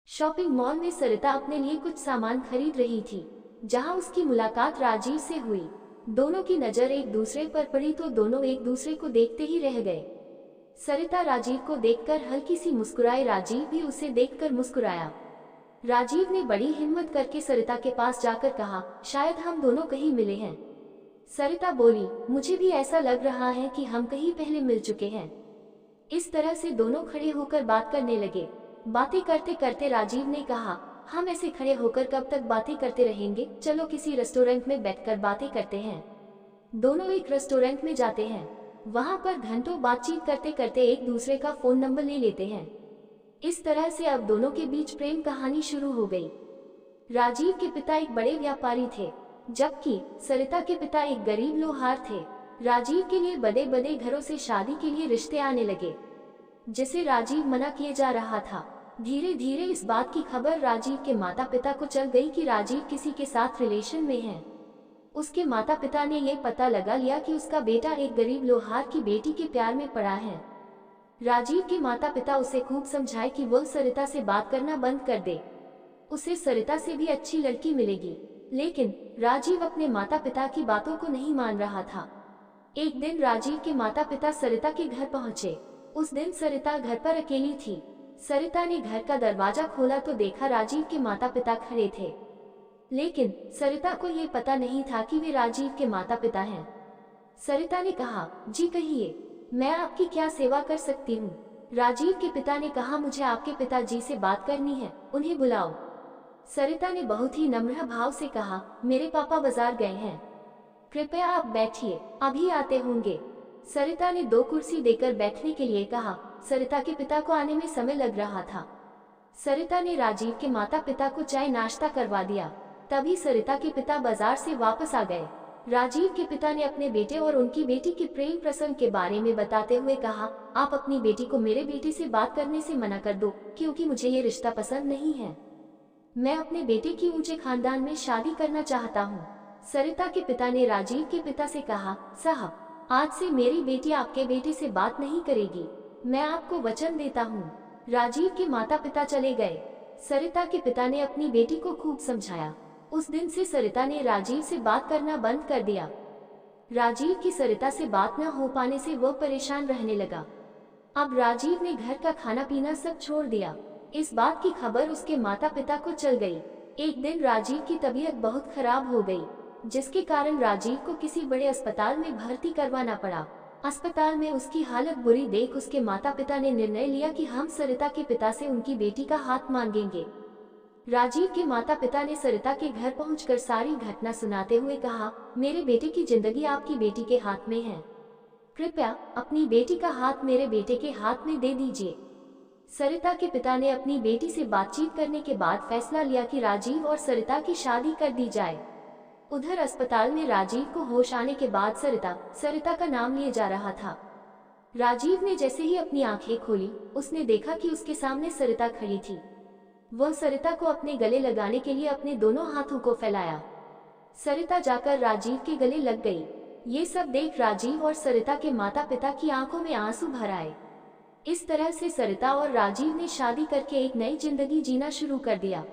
Shopping mall में सरिता अपने लिए कुछ सामान खरीद रही थी, जहां उसकी मुलाकात राजीव से हुई। दोनों की नजर एक दूसरे पर पड़ी तो दोनों एक दूसरे को देखते ही रह गए। सरिता राजीव को देखकर हल्की सी मुस्कुराई, राजीव भी उसे देखकर मुस्कुराया। राजीव ने बड़ी हिम्मत करके सरिता के पास जाकर कहा, शायद हम दोनों कहीं मिले हैं। सरिता बोली, मुझे भी ऐसा लग रहा है कि हम कहीं पहले मिल चुके हैं। इस तरह से दोनों खड़े होकर बात करने लगे। बातें करते करते राजीव ने कहा, हम ऐसे खड़े होकर कब तक बातें करते रहेंगे, चलो किसी रेस्टोरेंट में बैठकर बातें करते हैं। दोनों एक रेस्टोरेंट में जाते हैं। वहां पर घंटों बातचीत करते करते एक दूसरे का फोन नंबर ले लेते हैं। इस तरह से अब दोनों के बीच प्रेम कहानी शुरू हो गई। राजीव के पिता एक बड़े व्यापारी थे, जबकि सरिता के पिता एक गरीब लोहार थे। राजीव के लिए बड़े बड़े घरों से शादी के लिए रिश्ते आने लगे, जिसे राजीव मना किए जा रहा था। धीरे धीरे इस बात की खबर राजीव के माता पिता को चल गई कि राजीव किसी के साथ रिलेशन में है। उसके माता पिता ने यह पता लगा लिया कि उसका बेटा एक गरीब लोहार की बेटी के प्यार में पड़ा है। राजीव के माता पिता उसे खूब समझाए कि वो सरिता से बात करना बंद कर दे, उसे सरिता से भी अच्छी लड़की मिलेगी। लेकिन राजीव अपने माता पिता की बातों को नहीं मान रहा था। एक दिन राजीव के माता पिता सरिता के घर पहुंचे। उस दिन सरिता घर पर अकेली थी। सरिता ने घर का दरवाजा खोला तो देखा राजीव के माता पिता खड़े थे, लेकिन सरिता को ये पता नहीं था कि वे राजीव के माता पिता हैं। सरिता ने कहा, जी कहिए, मैं आपकी क्या सेवा कर सकती हूँ। राजीव के पिता ने कहा, मुझे आपके पिताजी से बात करनी है, उन्हें बुलाओ। सरिता ने बहुत ही नम्र भाव से कहा, मेरे पापा बाजार गए हैं, कृपया आप बैठिए, अभी आते होंगे। सरिता ने 2 कुर्सी देकर बैठने के लिए कहा। सरिता के पिता को आने में समय लग रहा था। सरिता ने राजीव के माता पिता को चाय नाश्ता करवा दिया। तभी सरिता के पिता बाजार से वापस आ गए। राजीव के पिता ने अपने बेटे और उनकी बेटी के प्रेम प्रसंग के बारे में बताते हुए कहा, आप अपनी बेटी को मेरे बेटे से बात करने से मना कर दो, क्योंकि मुझे ये रिश्ता पसंद नहीं है। मैं अपने बेटे की ऊंचे खानदान में शादी करना चाहता हूँ। सरिता के पिता ने राजीव के पिता से कहा, साहब, आज से मेरी बेटी आपके बेटे से बात नहीं करेगी, मैं आपको वचन देता हूँ। राजीव के माता पिता चले गए। सरिता के पिता ने अपनी बेटी को खूब समझाया। उस दिन से सरिता ने राजीव से बात करना बंद कर दिया। राजीव की सरिता से बात न हो पाने से वो परेशान रहने लगा। अब राजीव ने घर का खाना पीना सब छोड़ दिया। इस बात की खबर उसके माता पिता को चल गई। एक दिन राजीव की तबीयत बहुत खराब हो गई, जिसके कारण राजीव को किसी बड़े अस्पताल में भर्ती करवाना पड़ा। अस्पताल में उसकी हालत बुरी देख उसके माता पिता ने निर्णय लिया कि हम सरिता के पिता से उनकी बेटी का हाथ मांगेंगे। राजीव के माता पिता ने सरिता के घर पहुंचकर सारी घटना सुनाते हुए कहा, मेरे बेटे की जिंदगी आपकी बेटी के हाथ में है, कृपया अपनी बेटी का हाथ मेरे बेटे के हाथ में दे दीजिए। सरिता के पिता ने अपनी बेटी से बातचीत करने के बाद फैसला लिया कि राजीव और सरिता की शादी कर दी जाए। उधर अस्पताल में राजीव को होश आने के बाद सरिता का नाम लिए जा रहा था। राजीव ने जैसे ही अपनी आंखें खोली, उसने देखा कि उसके सामने सरिता खड़ी थी। वह सरिता को अपने गले लगाने के लिए अपने दोनों हाथों को फैलाया। सरिता जाकर राजीव के गले लग गई। ये सब देख राजीव और सरिता के माता पिता की आंखों में आंसू भर आए। इस तरह से सरिता और राजीव ने शादी करके एक नई जिंदगी जीना शुरू कर दिया।